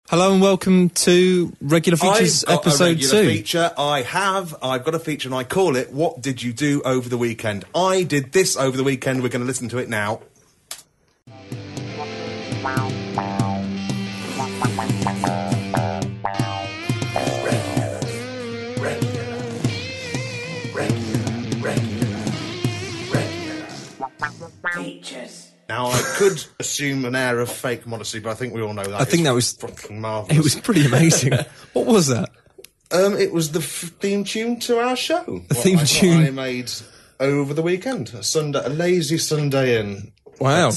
Hello and welcome to Regular Features episode 2. Feature. I've got a feature and I call it What Did You Do Over the Weekend? I did this over the weekend. We're going to listen to it now. Features. Now, I could assume an air of fake modesty, but I think we all know that. I think that was fucking marvellous. It was pretty amazing. What was that? It was the theme tune to our show. The theme tune I made over the weekend. A lazy Sunday in. Wow.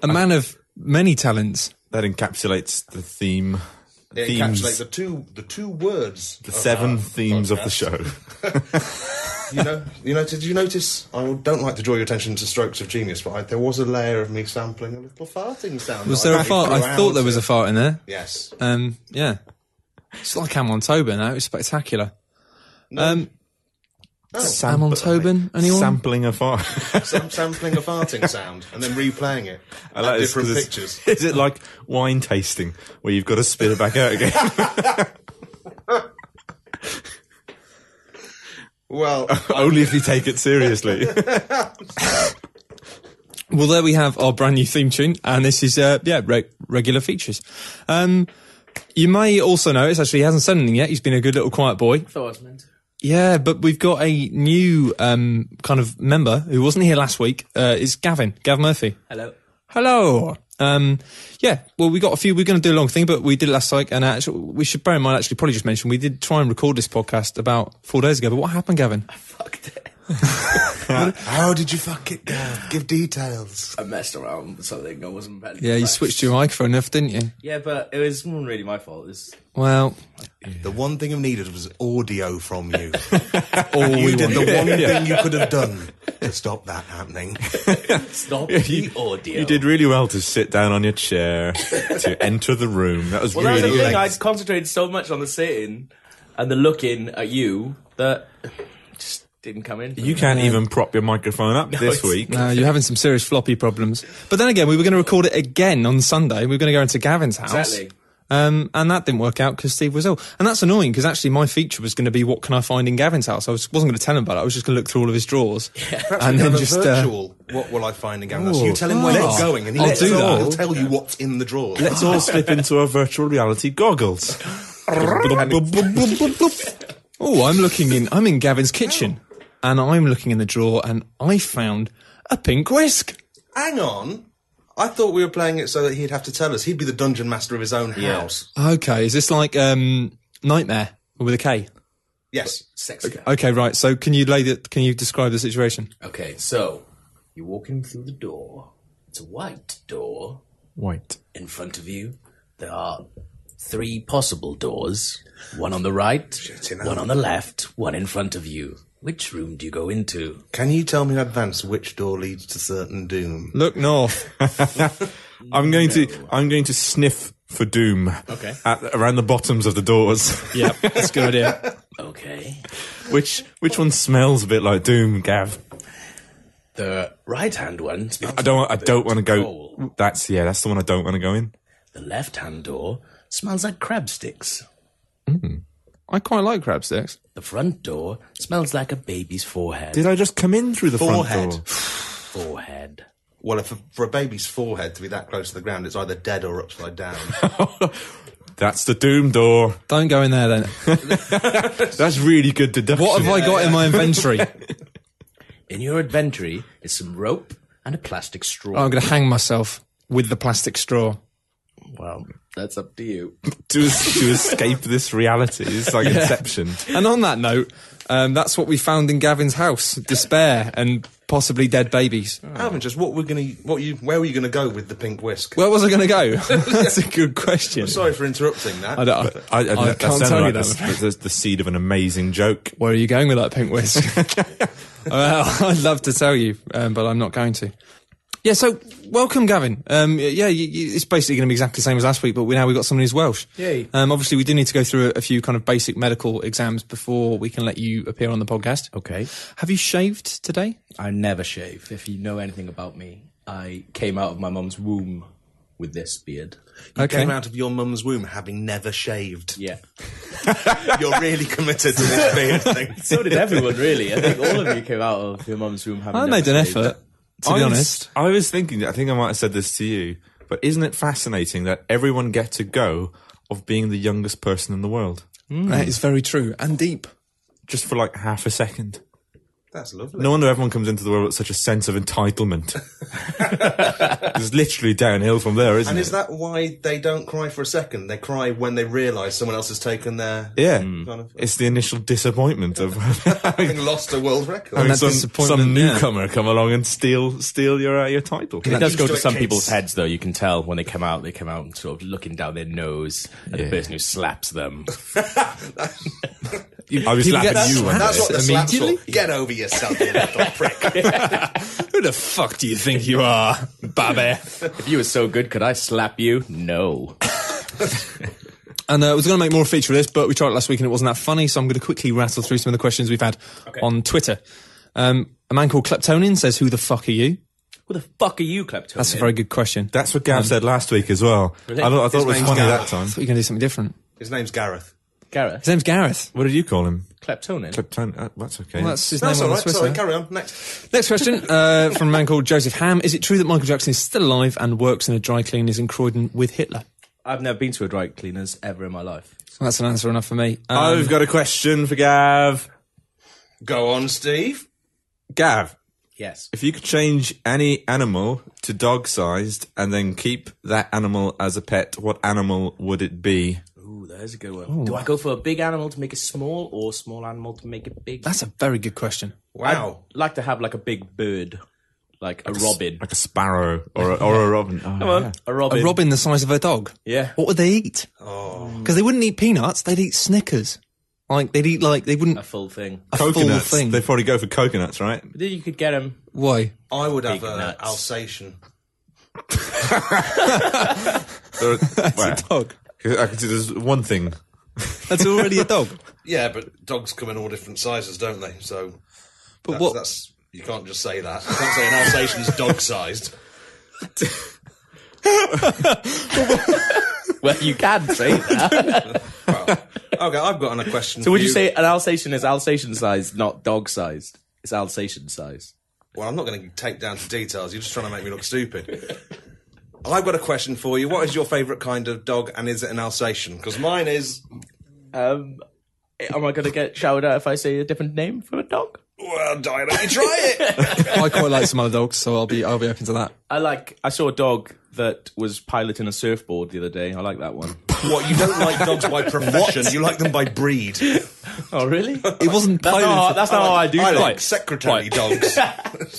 A man of many talents. That encapsulates the theme. It encapsulates the two words. The 7 themes podcast of the show. Did you notice? I don't like to draw your attention to strokes of genius, but there was a layer of me sampling a little farting sound. Was there a fart? I thought there was a fart in there. Yes. Yeah. It's like Am on Tobin now. It's spectacular. No. Am on Tobin? Anyone? Sampling a fart. Sampling a farting sound and then replaying it. I like this different 'cause pictures. Is it like wine tasting where you've got to spit it back out again? Well, only if you take it seriously. Well, there we have our brand new theme tune, and this is Regular Features. You may also notice, actually, he hasn't said anything yet. He's been a good little quiet boy. Thought I was meant to. Yeah, but we've got a new kind of member who wasn't here last week. It's Gavin Murphy. Hello. Hello. Well, we got a few. We're going to do a long thing, but we did it last week, and actually, we should bear in mind. Actually, probably just mention we did try and record this podcast about 4 days ago. But what happened, Gavin? I fucked it. How did you fuck it, Gav? Give details. I messed around with something I wasn't ready. Yeah, you switched your microphone enough, didn't you? Yeah, but it wasn't really my fault. Well, the one thing I needed was audio from you. you did the one thing you could have done to stop that happening. Stop the audio. You did really well to sit down on your chair, to enter the room. That was Well, really that's the thing. good. I concentrated so much on the sitting and the looking at you that just didn't come in. You can't even prop your microphone up this it's- week. no, you're having some serious floppy problems. But then again, we were going to record it again on Sunday. We were going to go into Gavin's house. Exactly. And that didn't work out because Steve was ill. And that's annoying because actually my feature was going to be what can I find in Gavin's house. I wasn't going to tell him about it. I was just going to look through all of his drawers. And then just virtual. What will I find in Gavin's house? You tell him where it's going, and I'll do that. He'll tell you what's in the drawers. Let's all slip into our virtual reality goggles. Oh, I'm in Gavin's kitchen and I'm looking in the drawer and I found a pink whisk. Hang on. I thought we were playing it so that he'd have to tell us. He'd be the dungeon master of his own house. Okay, is this like Nightmare with a K? Yes. Sexy. Okay, right. So can you describe the situation? Okay, so you're walking through the door. It's a white door. White. In front of you, there are 3 possible doors. One on the right, one on the left, one in front of you. Which room do you go into? Can you tell me in advance which door leads to certain doom? Look north. I'm going to sniff for doom. Okay. Around the bottoms of the doors. Yep, that's a good idea. Okay. Which one smells a bit like doom, Gav? The right-hand one. I don't want to go. Coal. That's the one I don't want to go in. The left-hand door smells like crab sticks. I quite like crab sticks. The front door smells like a baby's forehead. Did I just come in through the Forehead. front door? Forehead. Well, for a baby's forehead to be that close to the ground, it's either dead or upside down. That's the doom door. Don't go in there then. That's really good deduction. What have I got in my inventory? In your inventory is some rope and a plastic straw. I'm going to hang myself with the plastic straw. Well, that's up to you. to escape this reality? It's like Inception. And on that note, that's what we found in Gavin's house: despair and possibly dead babies. Alvin, just where were you going to go with the pink whisk? Where was I going to go? That's a good question. Sorry for interrupting that. I That can't sounded tell you like that. the seed of an amazing joke. Where are you going with that pink whisk? Well, I'd love to tell you, but I'm not going to. Yeah, so welcome, Gavin. It's basically going to be exactly the same as last week, but we've got someone who's Welsh. Yay. Obviously, we do need to go through a few kind of basic medical exams before we can let you appear on the podcast. Okay. Have you shaved today? I never shave. If you know anything about me, I came out of my mum's womb with this beard. You Okay. came out of your mum's womb having never shaved. Yeah. You're really committed to this beard thing. So did everyone, really. I think all of you came out of your mum's womb having I never made an shaved. effort, to be honest. I was thinking, I think I might have said this to you, but isn't it fascinating that everyone gets a go of being the youngest person in the world? That is very true and deep. Just for like half a second. That's lovely. No wonder everyone comes into the world with such a sense of entitlement. It's literally downhill from there, isn't And it? is that why they don't cry for a second? They cry when they realise someone else has taken their... Yeah. Kind of, It's the initial disappointment of having lost a world record. And having that disappointment, some yeah. newcomer come along and steal your title. It does go to some kids. people's heads, though. You can tell when they come out sort of looking down their nose at the person who slaps them. I was People slapping get you one That's day. what the slap's for. Immediately? Get over yourself, you little prick. Who the fuck do you think you are, Babby? If you were so good, could I slap you? No. And I was going to make more feature of this, but we tried it last week and it wasn't that funny, so I'm going to quickly rattle through some of the questions we've had on Twitter. A man called Kleptonian says, who the fuck are you? Who the fuck are you, Kleptonian? That's a very good question. That's what Gav said last week as well. Really? I thought it was name's funny Gav. that time. I thought you were going to do something different. His name's Gareth. Gareth. His name's Gareth. What did you call him? Kleptonian. That's okay. Well, that's his That's name all on right. Twitter. Sorry, carry on. Next. Next question from a man called Joseph Ham. Is it true that Michael Jackson is still alive and works in a dry cleaners in Croydon with Hitler? I've never been to a dry cleaners ever in my life. Well, that's an answer enough for me. I've got a question for Gav. Go on, Steve. Gav, Yes. if you could change any animal to dog-sized and then keep that animal as a pet, what animal would it be? Ooh, there's a good one. Do I go for a big animal to make it small or a small animal to make it big? That's a very good question. Wow. I'd like to have like a big bird, like a robin. Like a sparrow or a robin. Oh, Come on, yeah. a robin. A robin the size of a dog? Yeah. What would they eat? Because they wouldn't eat peanuts, they'd eat Snickers. Like, they'd eat, like, they wouldn't... A full thing. A full Coconuts. thing. They'd probably go for coconuts, right? But then you could get him. Why? I would have Big an nuts. Alsatian. Wow. Dog. I can see there's one thing. That's already a dog. Yeah, but dogs come in all different sizes, don't they? So But that's, what... that's you can't just say that. You can't say an Alsatian's dog-sized. Well, you can say that. Well, okay, I've got a question. So for would you say an Alsatian is Alsatian sized, not dog sized? It's Alsatian sized. Well, I'm not going to take down to details. You're just trying to make me look stupid. I've got a question for you. What is your favourite kind of dog, and is it an Alsatian? Because mine is... Am I going to get shouted at if I say a different name for a dog? Well, why don't you try it? I quite like some other dogs, so I'll be open to that. I saw a dog that was piloting a surfboard the other day. I like that one. What, you don't like dogs by profession, you like them by breed. Oh, really? It wasn't That's piloted. not how I do I things. like secretary dogs.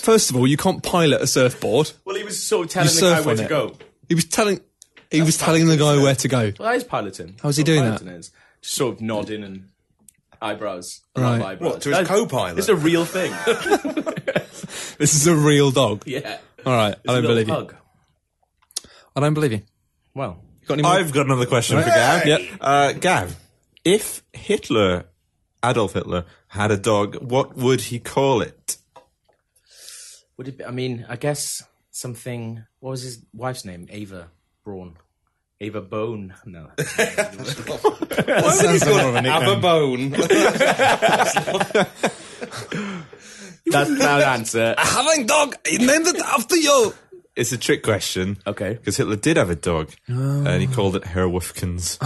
First of all, you can't pilot a surfboard. Well, he was sort of telling You the guy surf where on to it. go. He was telling the guy where to go. Well, that is piloting. How's he That's what doing that? piloting is. Just sort of nodding and eyebrows. A Right. lot of eyebrows. What, to his co-pilot? It's a real thing. This is a real dog. Yeah. All right, It's I a don't little believe you. pug. I don't believe you. Well, You got any more? I've got another question for Gav. Yep. Gav, if Adolf Hitler, had a dog, what would he call it? would it be, I mean, I guess something. What was his wife's name? Ava Braun. Ava Bone. No. That sounds more of a Have a nickname. bone. That's not an answer. Having dog, he named it after you. It's a trick question. Okay. Because Hitler did have a dog, and he called it Herr Wolfkins.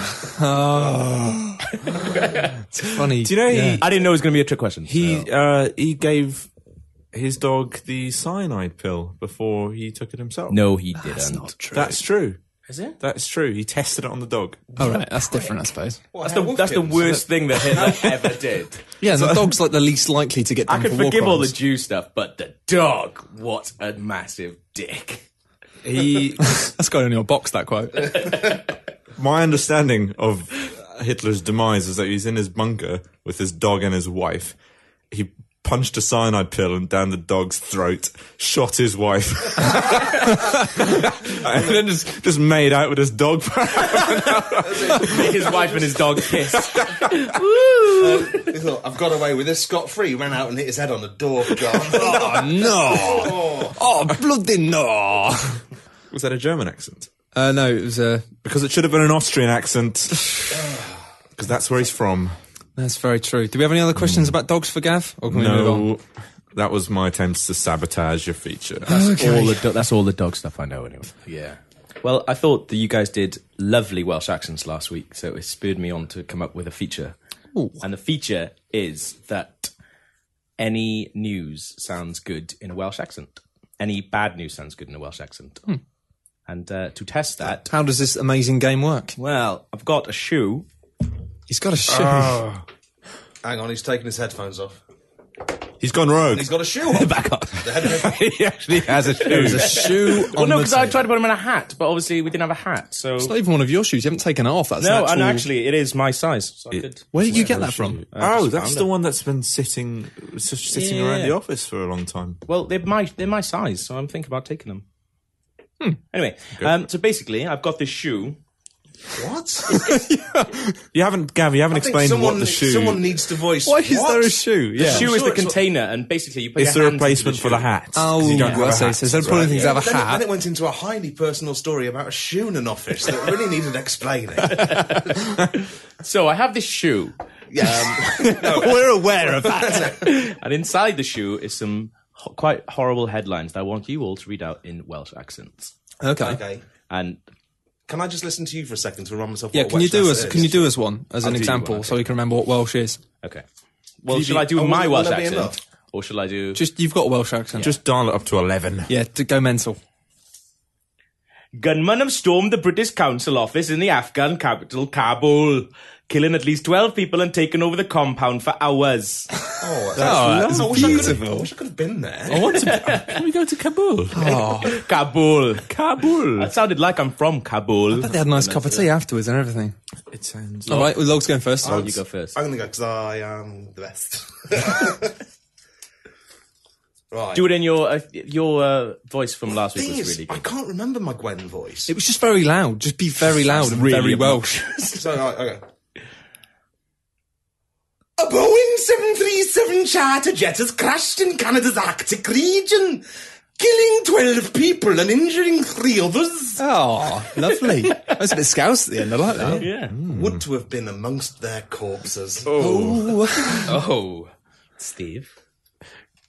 It's funny. Do you know I didn't know it was going to be a trick question. he gave his dog the cyanide pill before he took it himself? No, he didn't. That's not true. That's true. Is it? That's true. He tested it on the dog. All right, that's different, I suppose. That's the worst thing that Hitler ever did. Yeah, the dog's like the least likely to get I done could for war forgive all the crimes. Jew stuff, but the dog, what a massive dick. He, That's going on your box, that quote. my understanding of Hitler's demise is that he's in his bunker with his dog and his wife. He punched a cyanide pill and down the dog's throat, shot his wife, and then just made out with his dog. Make his wife and his dog kiss. He thought, I've got away with this scot-free. He ran out and hit his head on the door. Oh, no. Oh, bloody no. Was that a German accent? No, it was Because it should have been an Austrian accent. Because that's where he's from. That's very true. Do we have any other questions about dogs for Gav? Or can we move on? No, that was my attempts to sabotage your feature. That's all the dog stuff I know anyway. Yeah. Well, I thought that you guys did lovely Welsh accents last week, so it spurred me on to come up with a feature. Ooh. And the feature is that any news sounds good in a Welsh accent. Any bad news sounds good in a Welsh accent. And to test that... How does this amazing game work? Well, I've got a shoe. He's got a shoe. Hang on, he's taking his headphones off. He's gone rogue. And he's got a shoe on. Back on. He actually has a shoe. There's a shoe on Well, no, the because I table. tried to put him in a hat, but obviously we didn't have a hat, so... It's not even one of your shoes. You haven't taken it off. That's No, an and actual... actually, it is my size, so I could... Where did you get that from? Oh, just that's found the it. one that's been sitting around the office for a long time. Well, they're my size, so I'm thinking about taking them. Anyway, so basically, I've got this shoe. What? You haven't explained what the shoe... Someone needs to voice. Why is what? there a shoe? The Yeah. shoe is sure the it's- container, and basically you put It's your the hands replacement into for the hat. Oh, 'cause you don't have a I see. hat. So instead of pulling things out of a Then hat... it went into a highly personal story about a shoe in an office that really needed explaining. So I have this shoe, We're aware of that. and inside the shoe is some quite horrible headlines that I want you all to read out in Welsh accents. Okay. Okay. And Can I just listen to you for a second to remind myself? Yeah, what can you Welsh do accent us? is? Can you do us one as an do you example, one, so we can remember what Welsh is? okay, well, shall I do Oh, my will Welsh that be accent, enough? or shall I do? Just you've got a Welsh accent. Just dial it up to 11. Yeah, to go mental. Gunmen have stormed the British Council office in the Afghan capital, Kabul, killing at least 12 people and taking over the compound for hours. Oh, that's I wish beautiful. I wish I could have been there. I want to... Can we go to Kabul? Kabul. Kabul. That sounded like I'm from Kabul. But they had a nice cup of tea afterwards and everything. It sounds... All right, well, Log's going first. You go first. I'm going to go because I am the best. Right. Do it in your voice from last week Thing was is, really I good. can't remember my Gwen voice. It was just very loud. Just be very loud and really very Welsh. So, okay. A Boeing 737 charter jet has crashed in Canada's Arctic region, killing 12 people and injuring 3 others. Oh, lovely. That was a bit scouse at the end. I like that. Yeah. Would to have been amongst their corpses. Oh. Steve.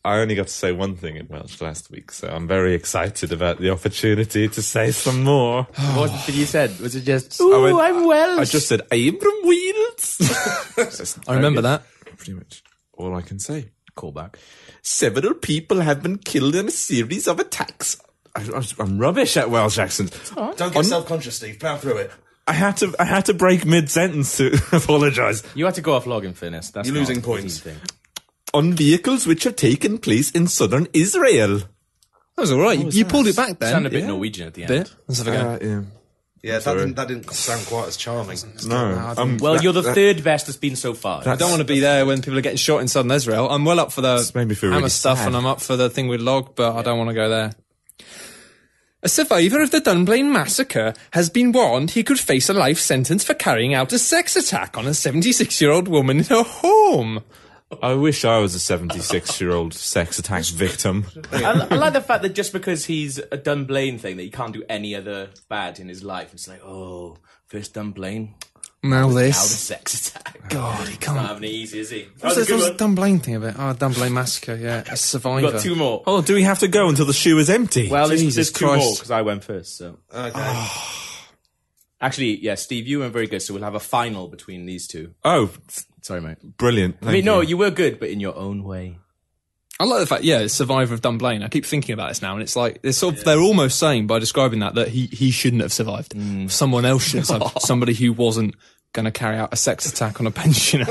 I only got to say one thing in Welsh last week, so I'm very excited about the opportunity to say some more. What did you said? Was it just, I'm Welsh? I just said, I am from Wales. I remember that. Pretty much all I can say. Callback. Several people have been killed in a series of attacks. I'm rubbish at Welsh accents. Don't get self-conscious, Steve. Power through it. I had to break mid-sentence to apologise. You had to go off log in fairness. That's You're not losing an points. easy thing. On vehicles which have taken place in southern Israel. That was all right. You pulled it back then. Sounded a bit Norwegian at the end. Bit. Let's have a go. Yeah. Yeah, that didn't sound quite as charming. No. Well, you're the third best that's been so far. I don't want to be there when people are getting shot in southern Israel. I'm well up for the made me feel hammer really stuff sad. and I'm up for the thing with Log, but I don't want to go there. A survivor of the Dunblane massacre has been warned he could face a life sentence for carrying out a sex attack on a 76-year-old woman in her home. I wish I was a 76-year-old sex attack victim. I like the fact that just because he's a Dunblane thing, that he can't do any other bad in his life. It's like, oh, first Dunblane, Now now the this. sex attack. God, he Not can't. having it easy, is he? What's That was a this good one. Dunblane thing about? Oh, Dunblane massacre, yeah. A survivor. We've got 2 more. Oh, do we have to go until the shoe is empty? Well, there's Jesus 2 more Christ. because I went first. So Okay. actually, yeah, Steve, you went very good. So we'll have a final between these 2. Oh, Sorry, mate. brilliant. I mean, no, you were good, but in your own way. I like the fact, yeah, it's survivor of Dunblane. I keep thinking about this now, and it's like they're almost saying by describing that he shouldn't have survived. Someone else should have survived. Somebody who wasn't going to carry out a sex attack on a pensioner.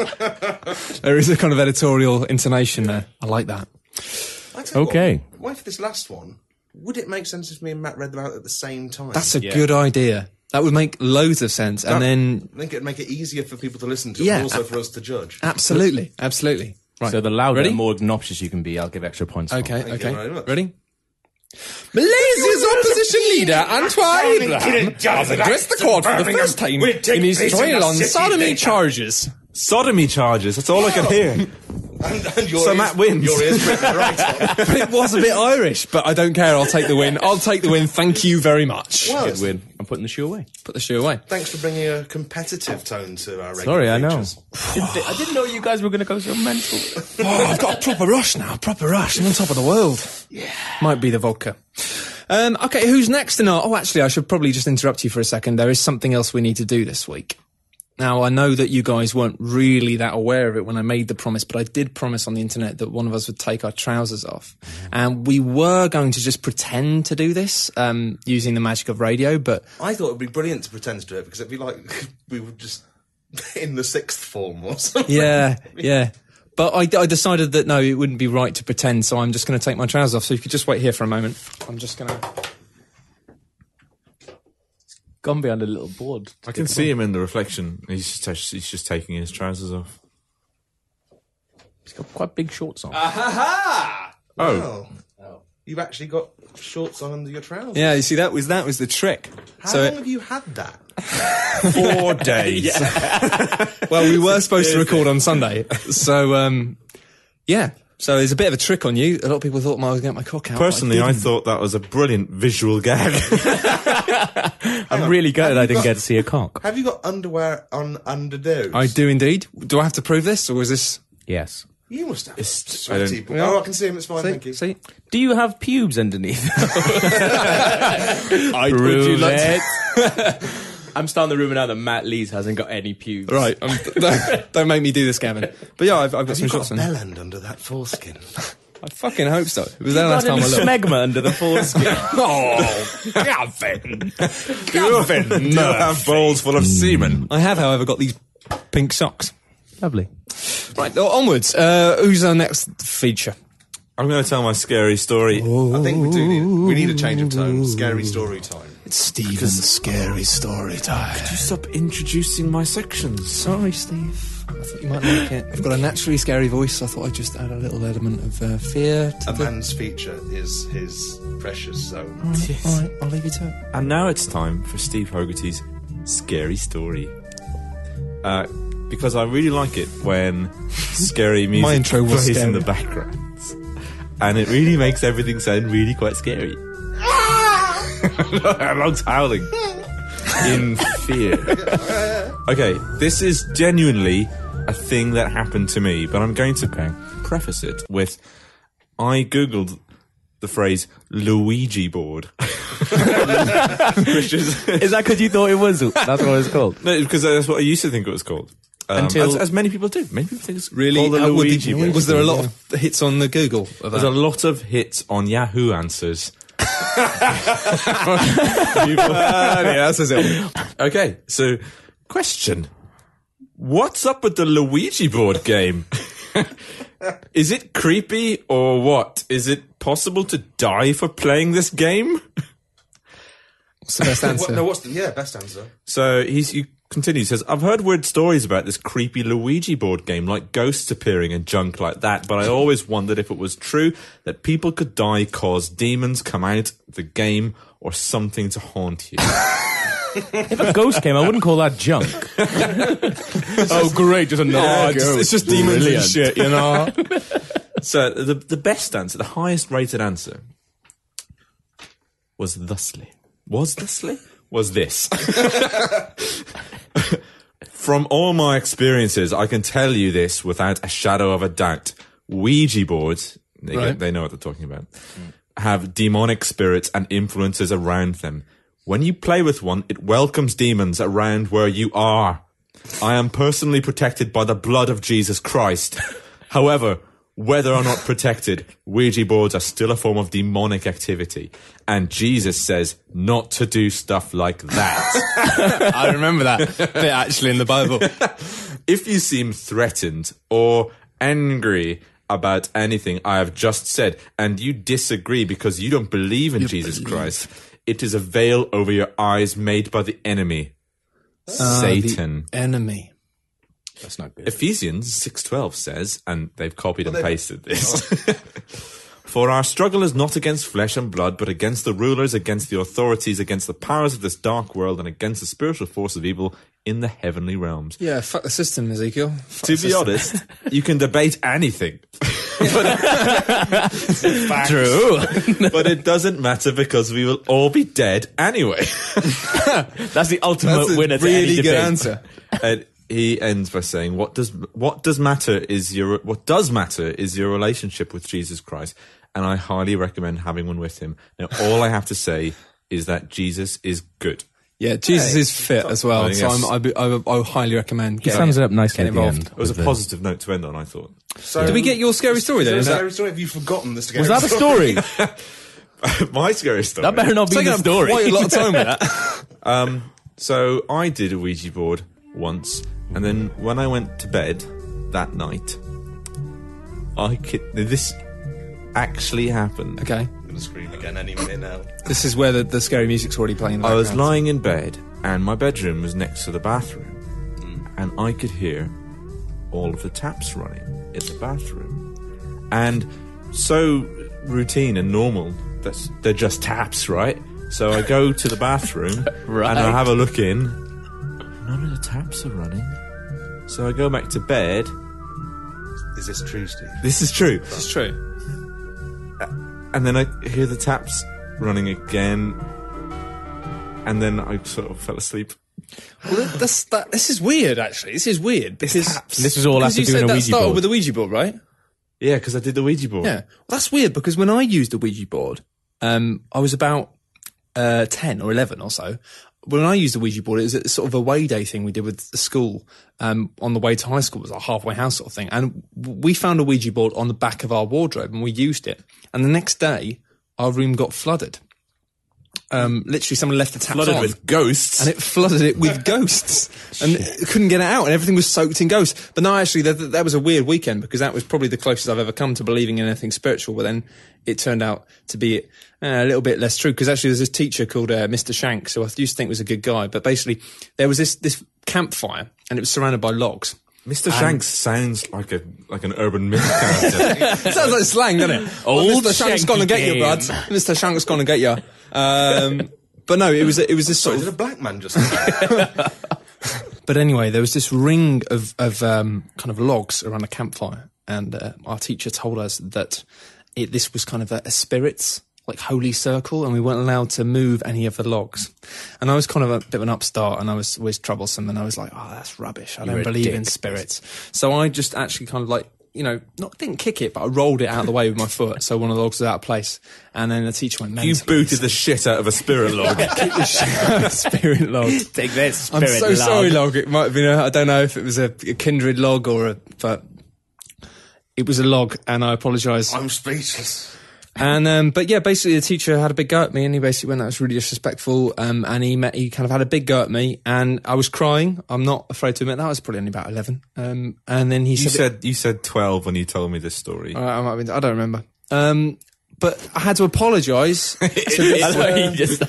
There is a kind of editorial intonation there. I like that. I tell you Okay. What if this last one, would it make sense if me and Matt read them out at the same time? That's a good idea. That would make loads of sense, and then I think it'd make it easier for people to listen to, Yeah. and also for us to judge. absolutely. Right. So the louder Ready? and more obnoxious you can be, I'll give extra points. for. Okay, Thank you very much. Ready? Malaysia's opposition leader, Antoine Abraham, has addressed the court for the first time in his trial on sodomy charges. Sodomy charges, that's all I could hear. And your So ears, Matt wins. Your ears pricked me right up. But it was a bit Irish, but I don't care. I'll take the win. I'll take the win. Thank you very much. Well, Good win. I'm putting the shoe away. Put the shoe away. thanks for bringing a competitive tone to our regular Sorry, I know. features. I didn't know you guys were going to go so mental. Oh, I've got a proper rush now. Proper rush. I'm on top of the world. Yeah. Might be the vodka. Okay, who's next in our... Oh, actually, I should probably just interrupt you for a second. There is something else we need to do this week. Now, I know that you guys weren't really that aware of it when I made the promise, but I did promise on the internet that one of us would take our trousers off. And we were going to just pretend to do this, using the magic of radio, but... I thought it would be brilliant to pretend to do it because it'd be like we were just in the sixth form or something. Yeah. But I decided that, no, it wouldn't be right to pretend, so I'm just going to take my trousers off. So you could just wait here for a moment. I'm just going to... Gone behind a little board. I can see him in the reflection. He's just taking his trousers off. He's got quite big shorts on. Ha! Oh. Wow. You've actually got shorts on under your trousers. Yeah, you see, that was the trick. How long have you had that? 4 days. Well, we were supposed to record on Sunday, so yeah. So there's a bit of a trick on you. A lot of people thought I was going to get my cock out. Personally, I thought that was a brilliant visual gag. I'm really gutted I didn't get to see a cock. Have you got underwear on under those? I do indeed. Do I have to prove this, or is this? Yes. You must have. I Sweaty. don't- Oh, I can see him. It's fine. Thank you. See? Do you have pubes underneath? Would you like to- I'm starting the rumour now that Matt Lees hasn't got any pubes. Right. Don't make me do this, Gavin. But yeah, I've got Have some you got shots a on. bell end under that foreskin? I fucking hope so. It was there last time I looked. smegma under the foreskin. Oh, Gavin. Do you have bowls full of semen? I have, however, got these pink socks. Lovely. Right, onwards. Who's our next feature? I'm going to tell my scary story. I think we need a change of tone. Scary story time. It's Stephen's scary story time. Could you stop introducing my sections? Sorry, Steve. I thought you might like it. I've got a naturally scary voice, so I thought I'd just add a little element of fear to A man's feature is his precious zone. All right, I'll leave you to it. And now it's time for Steve Hogarty's scary story. Because I really like it when scary music My intro was plays in scary. the background. And it really makes everything sound really quite scary. Log's howling in fear. Okay, this is genuinely a thing that happened to me, but I'm going to preface it with I googled the phrase Luigi board. Which is that because you thought it was? That's what it's called. no, because that's what I used to think it was called. Until- as many people do. Many people think it's Really? called the Luigi board. Was there a lot of hits on the Google of There's a that? lot of hits on Yahoo Answers. Yeah, that says it. Okay, so question. What's up with the Luigi board game? Is it creepy or what? Is it possible to die for playing this game? What's the best answer? What's the best answer? So he continues, says, I've heard weird stories about this creepy Luigi board game, like ghosts appearing and junk like that, but I always wondered if it was true that people could die cause demons come out of the game or something to haunt you. If a ghost came, I wouldn't call that junk. Oh, great, just another ghost. It's just demons and shit, you know? So the best answer, the highest rated answer was thusly. Was this. From all my experiences, I can tell you this without a shadow of a doubt. Ouija boards, they know what they're talking about, have demonic spirits and influences around them. When you play with one, it welcomes demons around where you are. I am personally protected by the blood of Jesus Christ. However, whether or not protected, Ouija boards are still a form of demonic activity. And Jesus says not to do stuff like that. I remember that bit actually in the Bible. If you seem threatened or angry about anything I have just said, and you disagree because you don't believe in Jesus Christ, it is a veil over your eyes made by the enemy, Satan. The enemy. That's not good. Ephesians 6:12 says, and they've copied and pasted this, for our struggle is not against flesh and blood, but against the rulers, against the authorities, against the powers of this dark world, and against the spiritual force of evil in the heavenly realms. Yeah, fuck the system, Ezekiel. To be honest, you can debate anything. True. But it doesn't matter because we will all be dead anyway. That's the ultimate That's a winner to really any good debate. answer. And he ends by saying, what does matter is your relationship with Jesus Christ, and I highly recommend having one with him. Now, all I have to say is that Jesus is good. Yeah, Jesus is fit as well, I think so I highly recommend He sums it up nicely getting at the involved. end. It was a positive note to end on, I thought. So, Did we get your scary story then? Is Is that a that scary story? Have you forgotten the scary Was that a story? My scary story. That better not be taking the up story. quite a lot of time with that? So I did a Ouija board once, and then when I went to bed that night, this actually happened. Okay, I'm going to scream again any minute now. this is where the scary music's already playing in the I was background. lying in bed, and my bedroom was next to the bathroom, and I could hear all of the taps running in the bathroom. And so routine and normal, they're just taps, right? So I go to the bathroom, Right. and I have a look in. None of the taps are running. So I go back to bed. Is this true, Steve? This is true. This is true. And then I hear the taps running again, and then I sort of fell asleep. Well, this is weird, actually. This is weird because This was all after you doing said a that Ouija started board. with a Ouija board, right? Yeah, because I did the Ouija board. Yeah. Well, that's weird because when I used a Ouija board, I was about 10 or 11 or so. When I used the Ouija board, it was a sort of away day thing we did with the school on the way to high school. It was a halfway house sort of thing. And we found a Ouija board on the back of our wardrobe and we used it. And the next day, our room got flooded. Literally, someone left the taps Flooded on. with ghosts. And it flooded it with ghosts. And it couldn't get it out, and everything was soaked in ghosts. But no, actually, that was a weird weekend because that was probably the closest I've ever come to believing in anything spiritual. But then it turned out to be a little bit less true because actually there's this teacher called Mr. Shanks, who I used to think was a good guy. But basically, there was this campfire, and it was surrounded by logs. Mr. Shanks sounds like an urban myth character. It sounds like slang, doesn't it? Old Mr. Shank's gonna get you, Shanky bud. game. Mr. Shank's gonna get you. But no, it was this sort Is of. it a black man just? But anyway, there was this ring of kind of logs around a campfire, and our teacher told us that this was kind of a spirit's like holy circle, and we weren't allowed to move any of the logs. And I was kind of a bit of an upstart, and I was always troublesome, and I was like, "Oh, that's rubbish. I don't a believe in dick. spirits." So I just actually kind of like, didn't kick it, but I rolled it out of the way with my foot, so one of the logs was out of place. And then the teacher went, You booted the shit out of a spirit log. spirit log. Take this, I'm spirit so log. sorry, log. It might have been I don't know if it was a kindred log but it was a log, and I apologise. I'm speechless. And but yeah, basically the teacher had a big go at me, and he basically went, "That was really disrespectful." And he kind of had a big go at me, and I was crying. I'm not afraid to admit that. I was probably only about 11. And then he You said 12 when you told me this story. I might have been, I don't remember. But I had to apologise to this, I thought you just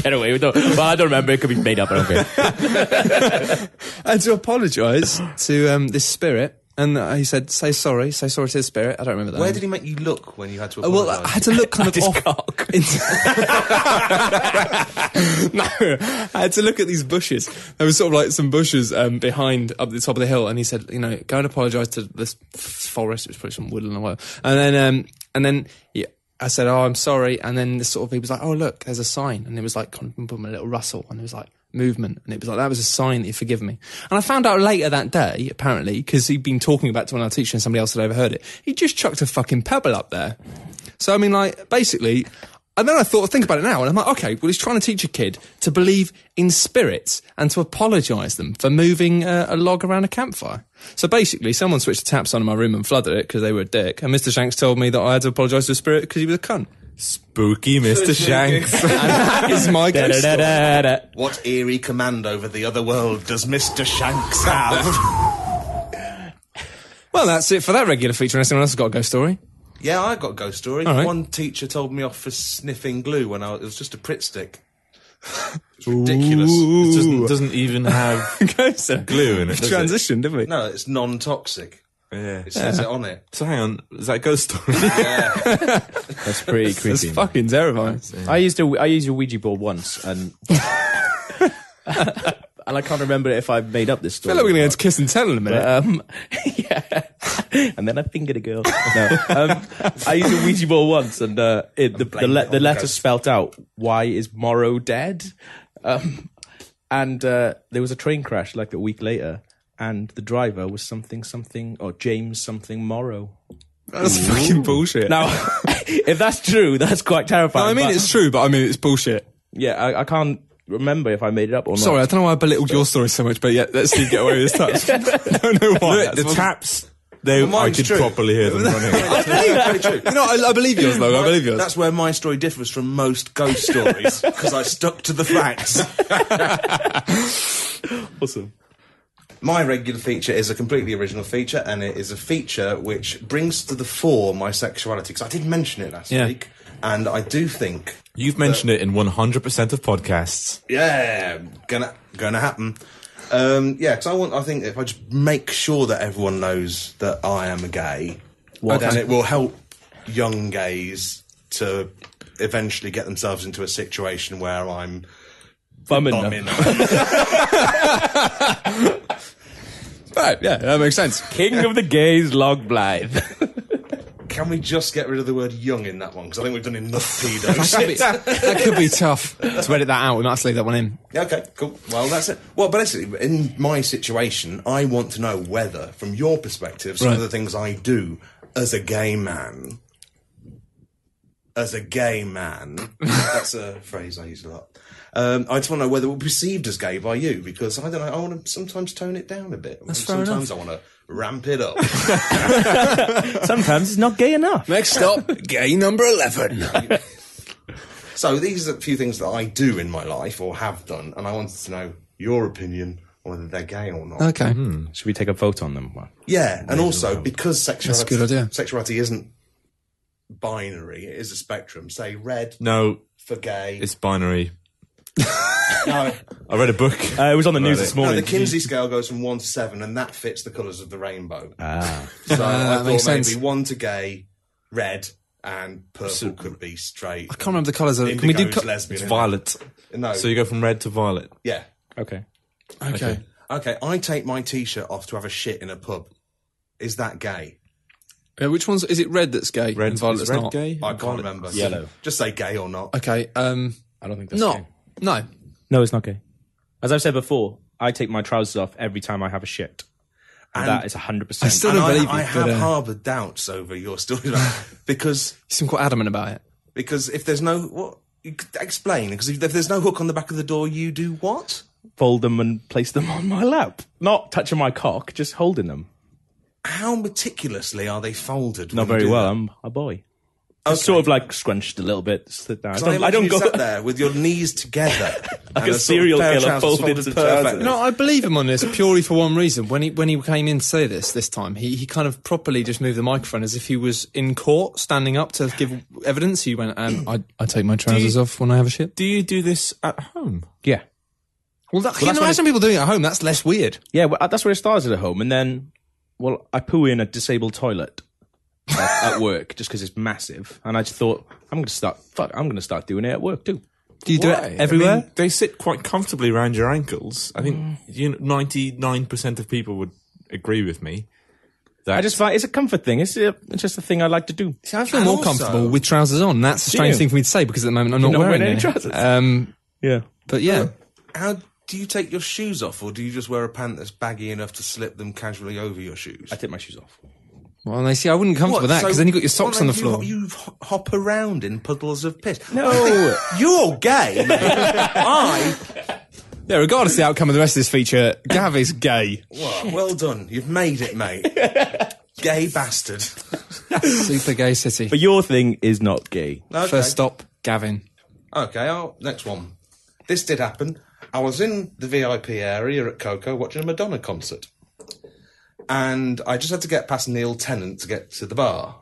get away with it. Well, I don't remember. It could be made up. I don't care. I had to apologise to this spirit. And he said, say sorry to the spirit. I don't remember that. Where did he make you look when you had to Well, apologise? I had to look kind of His off. cock. No, I had to look at these bushes. There was sort of like some bushes behind up the top of the hill, and he said, go and apologise to this forest. It was probably some woodland or whatever. And then yeah, I said, "Oh, I'm sorry." And then he was like, "Oh, look, there's a sign," and it was like kind of a little rustle, and it was like movement, and it was like that was a sign that he forgive me. And I found out later that day, apparently, because he'd been talking about it to one of our teachers and somebody else had overheard it, he just chucked a fucking pebble up there. So I mean, like, basically, and then I think about it now, and I'm like, okay, well, he's trying to teach a kid to believe in spirits and to apologise them for moving a log around a campfire. So basically, someone switched the taps on in my room and flooded it because they were a dick, and Mr. Shanks told me that I had to apologise to a spirit because he was a cunt. Spooky Mr. Shanks. And that is my ghost story. Da-da-da-da-da. What eerie command over the other world does Mr. Shanks have? Well, that's it for that regular feature. Unless anyone else has got a ghost story. Yeah, I got a ghost story. All right. One teacher told me off for sniffing glue when it was just a Pritt stick. It's ridiculous. It doesn't even have Ghost story. glue in it, does it? Transition, didn't we? No, it's non-toxic. Yeah. It says it on it. So hang on, is that a ghost story? That's pretty That's creepy. fucking terrifying. I used a Ouija board once, and And I can't remember if I've made up this I story. feel like we're going to kiss and tell in a minute. Yeah. And then I fingered a girl. No. I used a Ouija board once, and the letter spelt out, "Why is Morrow dead?" And there was a train crash like a week later, and the driver was something, or James something Morrow. That's fucking bullshit. Now, if that's true, that's quite terrifying. No, I mean, it's true, but I mean, it's bullshit. Yeah, I can't remember if I made it up or not. Sorry, I don't know why I belittled your story so much, but yeah, let's see, get away with this touch. I don't know why. Look, the taps, I could properly hear them running. Very true. You know, I believe yours, though. I believe yours. That's where my story differs from most ghost stories, because I stuck to the facts. Awesome. My regular feature is a completely original feature, and it is a feature which brings to the fore my sexuality, because I did mention it last week, and I do think... You've mentioned it in 100% of podcasts. Yeah, gonna happen. Because I think if I just make sure that everyone knows that I am a gay, then it will help young gays to eventually get themselves into a situation where I'm Bumming them. Right, yeah, that makes sense. King of the gays, Log Blythe. Can we just get rid of the word young in that one? Because I think we've done enough pedos. That could be tough to edit that out. We might have to leave that one in. Okay, cool. Well, that's it. Well, basically, in my situation, I want to know whether, from your perspective, some of the things I do as a gay man... That's a phrase I use a lot. I just want to know whether we're perceived as gay by you, because I don't know, I want to sometimes tone it down a bit. Sometimes I want to ramp it up. Sometimes it's not gay enough. Next stop, gay number 11. So these are a few things that I do in my life, or have done, and I wanted to know your opinion on whether they're gay or not. Okay. Should we take a vote on them? Yeah, and also, because That's a good idea. sexuality isn't binary, it is a spectrum. Say red for gay. It's binary. No. I read a book. It was on the news this morning. No, the Kinsey scale goes from 1 to 7, and that fits the colours of the rainbow. Ah. So I that makes thought maybe sense. 1 to gay, red, and purple could be straight. I can't remember the colours of it. Can we do... lesbian. It's violet. No. So you go from red to violet. Yeah. Okay. Okay. Okay, I take my T-shirt off to have a shit in a pub. Is that gay? Which one's... Is it red that's gay Red, and violet's is red not? gay? I can't remember. Yellow. Just say gay or not. Okay, I don't think that's no. gay. No. No, it's not gay. As I've said before, I take my trousers off every time I have a shit. And that is 100%. I still don't believe you. I have harboured doubts over your story because You seem quite adamant about it. if there's no explain, because if there's no hook on the back of the door, you do what? Fold them and place them on my lap. Not touching my cock, just holding them. How meticulously are they folded? Not when very you do well. that? I'm a boy. Just sort of like scrunched a little bit. Sit down. I don't you sat there with your knees together, like and a serial pair of killer trousers folded to perfectly. trousers. No, I believe him on this purely for one reason. When he came in to say this time, he kind of properly just moved the microphone as if he was in court, standing up to give evidence. He went, I take my trousers off when I have a shit. Do you do this at home? Yeah. Well, can you imagine people doing it at home? That's less weird. Yeah, well, that's where it started at home. And then, I poo in a disabled toilet at work just because it's massive. And I just thought, I'm going to start doing it at work too. Do you do Why? it everywhere? I mean, they sit quite comfortably around your ankles. I think 99% of people would agree with me. I just find it's a comfort thing. It's just a thing I like to do. See, I feel more comfortable with trousers on. That's a strange thing for me to say because at the moment I'm not wearing any any trousers. Yeah. But yeah. How do you take your shoes off, or do you just wear a pant that's baggy enough to slip them casually over your shoes? I take my shoes off. Well, they see, I wouldn't come with that because then you've got your socks on the floor. You hop around in puddles of piss. No. You're gay, mate. Yeah, regardless of the outcome of the rest of this feature, Gav is gay. Well done. You've made it, mate. Gay bastard. Super gay city. But your thing is not gay. Okay. First stop, Gavin. Okay, next one. This did happen. I was in the VIP area at Coco watching a Madonna concert. And I just had to get past Neil Tennant to get to the bar.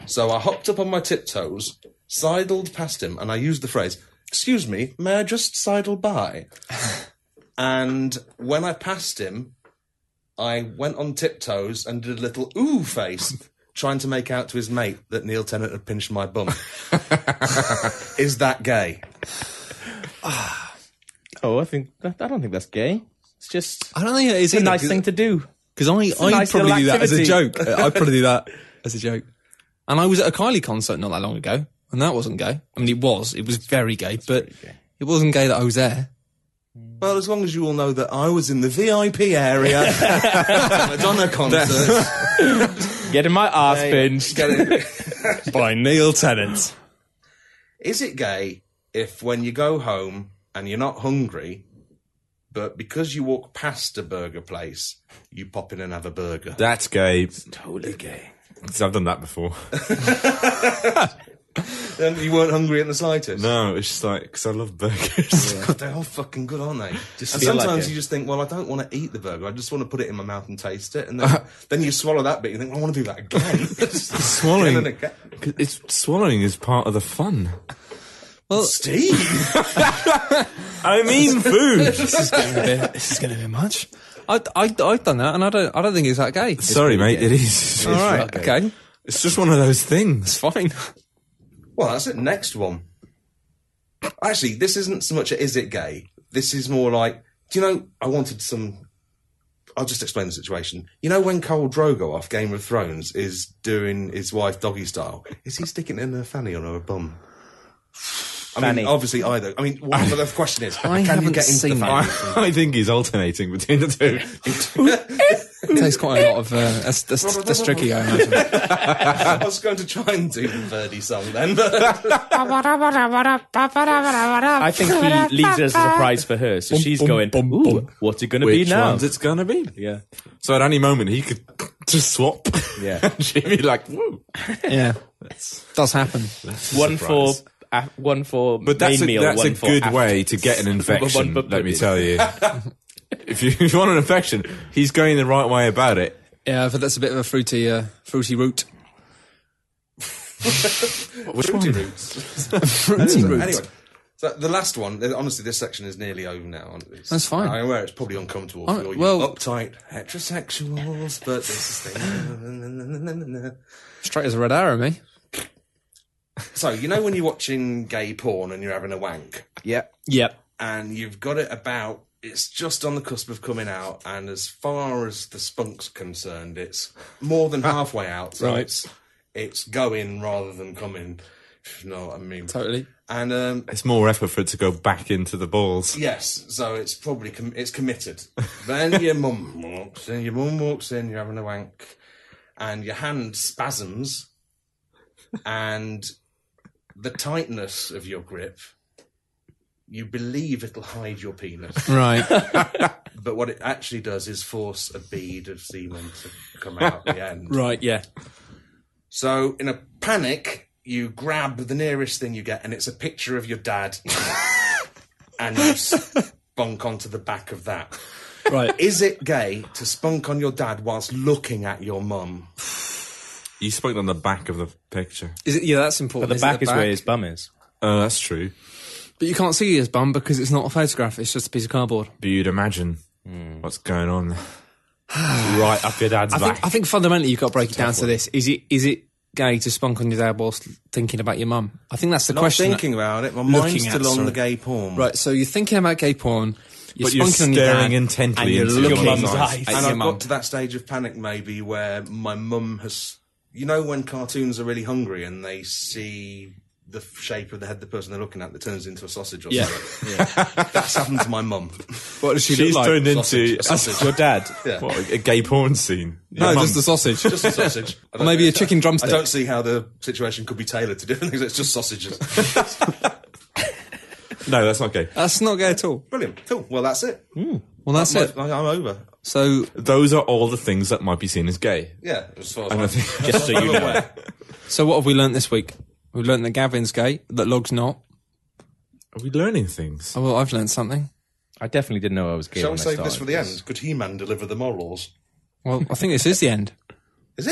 So I hopped up on my tiptoes, sidled past him, and I used the phrase, "Excuse me, may I just sidle by?" And when I passed him, I went on tiptoes and did a little ooh face, trying to make out to his mate that Neil Tennant had pinched my bum. Is that gay? Oh, I don't think that's gay. It's just I don't think it is a nice thing to do. Because a I'd nice probably little do that as a activity. joke. I'd probably do that as a joke. And I was at a Kylie concert not that long ago, and that wasn't gay. I mean, it was very gay, but it wasn't gay that I was there. Well, as long as you all know that I was in the VIP area at Madonna concert. Getting my arse pinched. By Neil Tennant. Is it gay if when you go home and you're not hungry, but because you walk past a burger place, you pop in and have a burger? That's gay. Totally gay. 'Cause I've done that before. And you weren't hungry in the slightest? No, it's just like, because I love burgers. God, they're all fucking good, aren't they? Just And feel like sometimes it. you just think, well, I don't want to eat the burger. I just want to put it in my mouth and taste it. And then you swallow that bit. You think, I want to do that again. Swallowing. Swallowing is part of the fun. Well, Steve. I mean food. This is going to be much. I've done that, and I don't think it's that gay. Sorry, mate, it is. All right, okay. It's just one of those things. It's fine. Well, that's it. Next one. Actually, this isn't so much a is it gay. This is more like, do you know, I'll just explain the situation. You know when Khal Drogo off Game of Thrones is doing his wife doggy style, is he sticking it in her fanny or her bum? I mean, obviously either. I mean, but the question is, can you haven't get into the seen fanny? I think he's alternating between the two. It takes quite a lot of... that's tricky, I imagine. I was going to try and do the Verdi song then, but... I think he leaves it as a surprise for her, so she's going, ooh, what's it going to be Which now? one's it's gonna be? Yeah. So at any moment he could just swap. Yeah. She'd be like, woo. Yeah. Does happen. One for But that's main meal, that's one a for good after. way to get an infection, for let me pudding. tell you. If you want an infection, he's going the right way about it. Yeah, but that's a bit of a fruity root. Which one? Fruity root. Anyway, so the last one, honestly, this section is nearly over now. That's fine. I'm aware it's probably uncomfortable for all you uptight heterosexuals, but this is thing. Straight as a red arrow, me. So, you know when you're watching gay porn and you're having a wank? Yeah. Yep. And you've got it about, it's just on the cusp of coming out, and as far as the spunk's concerned, it's more than halfway out. So Right. it's going rather than coming, if you know what I mean. Totally. And It's more effort for it to go back into the balls. yes, so it's probably it's committed. Then your mum walks in, you're having a wank, and your hand spasms, and the tightness of your grip, you believe it'll hide your penis. Right. But what it actually does is force a bead of semen to come out the end. Right, yeah. So, in a panic, you grab the nearest thing you get, and it's a picture of your dad, and you spunk onto the back of that. Right. Is it gay to spunk on your dad whilst looking at your mum? You spoke on the back of the picture. Is it? Yeah, that's important. But the back is where his bum is. Oh, that's true. But you can't see his bum because it's not a photograph. It's just a piece of cardboard. But you'd imagine what's going on right up your dad's back. I think fundamentally you've got to break it down to this. Is it gay to spunk on your dad whilst thinking about your mum? I think that's the Not question. thinking about it. My mind's Looking at, still on sorry. the gay porn. Right, so you're thinking about gay porn. But you're spunking on your staring dad, intently and you're into your looking mum's at eyes. your And I've mum. got to that stage of panic maybe where my mum has... You know when cartoons are really hungry and they see the shape of the head of the person they're looking at that turns into a sausage or something? Yeah. That's happened to my mum. What does she She's look like? turned Sausage. into A sausage. Your dad. Yeah. what, a gay porn scene. No, just the sausage. Just a sausage. Or maybe a chicken drumstick. I don't see how the situation could be tailored to different things. It's just sausages. No, that's not gay. That's not gay at all. Brilliant. Cool. Well, that's it. Well, that's it. I'm over. So, Those are all the things that might be seen as gay. Yeah, as far as And I I'm think Just so you know. aware. so what have we learnt this week? We've learnt that Gavin's gay, that Log's not. Are we learning things? Oh, well, I've learnt something. I definitely didn't know I was gay Shall when we I save started. this for the end? Could He-Man deliver the morals? Well, I think this is the end.